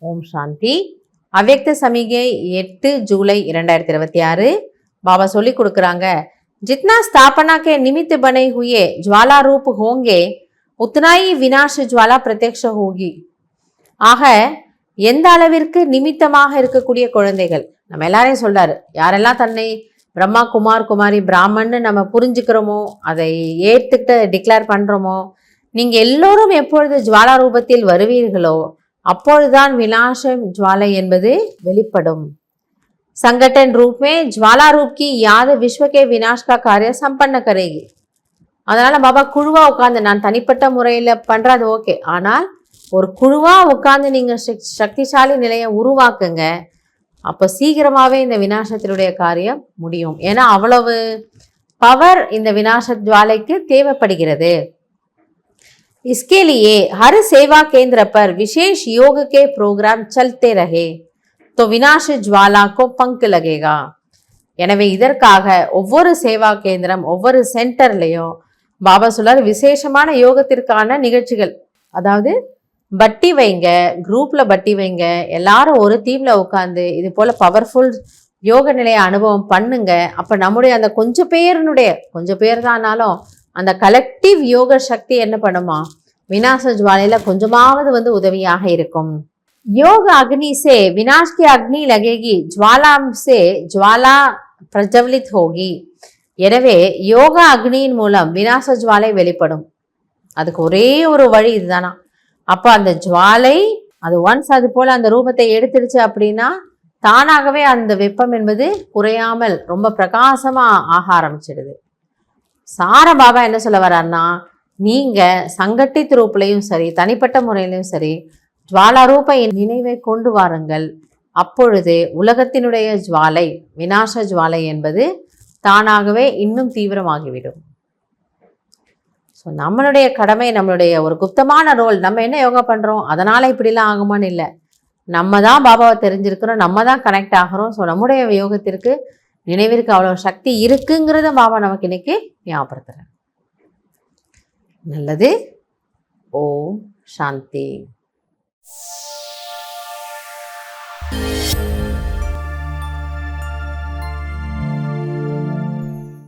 ஓம் சாந்தி. அவ்யக்த சமிகை 8 ஜூலை 2026. बाबा சொல்லி கொடுக்குறாங்க, जितना स्थापना के निमित्त बने हुए ज्वाला रूप होंगे उतना ही विनाश ज्वाला प्रत्यक्ष होगी. ஆக எந்த அளவிற்கு நிமித்தமாக இருக்கக்கூடிய குழந்தைகள், நம்ம எல்லாரையும் சொல்றாரு, யாரெல்லாம் தன்னை பிரம்மா குமார் குமாரி பிராமன்னு நம்ம புரிஞ்சுக்கிறோமோ, அதை ஏற்றுக்கிட்டு டிக்ளேர் பண்றோமோ, நீங்க எல்லோரும் எப்பொழுது ஜுவாலா ரூபத்தில் வருவீர்களோ அப்பொழுதுதான் விநாசம் ஜுவாலை என்பது வெளிப்படும். संगठन रूप में ज्वाला रूप की याद विश्व के विनाश का कार्य संपन्न करेगी. அதனால பாபா குழுவா உட்காந்து, நான் தனிப்பட்ட முறையில் பண்றது ஓகே, ஆனால் ஒரு குழுவா உட்காந்து நீங்க சக்திசாலி நிலையை உருவாக்குங்க. அப்போ சீக்கிரமாவே இந்த விநாசத்தினுடைய காரியம் முடியும். ஏன்னா அவ்வளவு பவர் இந்த விநாச ஜுவாலைக்கு தேவைப்படுகிறது. इसके लिए हर सेवा केंद्र पर विशेष योग के प्रोग्राम चलते रहे तो विनाश ज्वाला को पंख लगेगा. எனவே இதற்காக ஒவ்வொரு சேவா கேந்திரம், ஒவ்வொரு சென்டர்லையும் பாபா சொல்றாரு, விசேஷமான யோகத்திற்கான நிகழ்ச்சிகள், அதாவது பட்டி வைங்க, குரூப்ல பட்டி வைங்க, எல்லாரும் ஒரு டீம்ல உட்காந்து இது போல பவர்ஃபுல் யோக நிலையை அனுபவம் பண்ணுங்க. அப்ப நம்முடைய அந்த கொஞ்சம் பேர் தானாலும் அந்த கலெக்டிவ் யோக சக்தி என்ன பண்ணுமா, விநாச ஜுவாலையில கொஞ்சமாவது உதவியாக இருக்கும். योग अग्नि से विनाश की अग्नि लगेगी, ज्वाला से ज्वाला प्रज्वलित होगी. எனவே யோகா அக்னியின் மூலம் விநாச ஜுவாலை வெளிப்படும். அதுக்கு ஒரே ஒரு வழி இதுதானா. அப்போ அந்த ஜுவாலை அது ஒன்ஸ் அது போல அந்த ரூபத்தை எடுத்துடுச்சு அப்படின்னா தானாகவே அந்த வெப்பம் என்பது குறையாமல் ரொம்ப பிரகாசமா ஆக ஆரம்பிச்சிடுது. சார பாபா என்ன சொல்ல வர்றாருன்னா, நீங்க சங்கட்டித் ரூப்லையும் சரி, தனிப்பட்ட முறையிலையும் சரி, ஜுவாலா ரூப நினைவை கொண்டு வாருங்கள். அப்பொழுது உலகத்தினுடைய ஜுவாலை, விநாச ஜுவாலை என்பது தானாகவே இன்னும் தீவிரமாகிவிடும். ஸோ நம்மளுடைய கடமை, நம்மளுடைய ஒரு குப்தமான ரோல், நம்ம என்ன யோகா பண்றோம் அதனால இப்படிலாம் ஆகுமான்னு இல்லை. நம்ம தான் பாபாவை தெரிஞ்சிருக்கிறோம், நம்ம தான் கனெக்ட் ஆகிறோம். ஸோ நம்முடைய யோகத்திற்கு நினைவிற்கு அவ்வளோ சக்தி இருக்குங்கிறத பாபா நமக்கு இன்னைக்கு ஞாபகப்படுத்துறேன். நல்லது. ஓம் சாந்தி.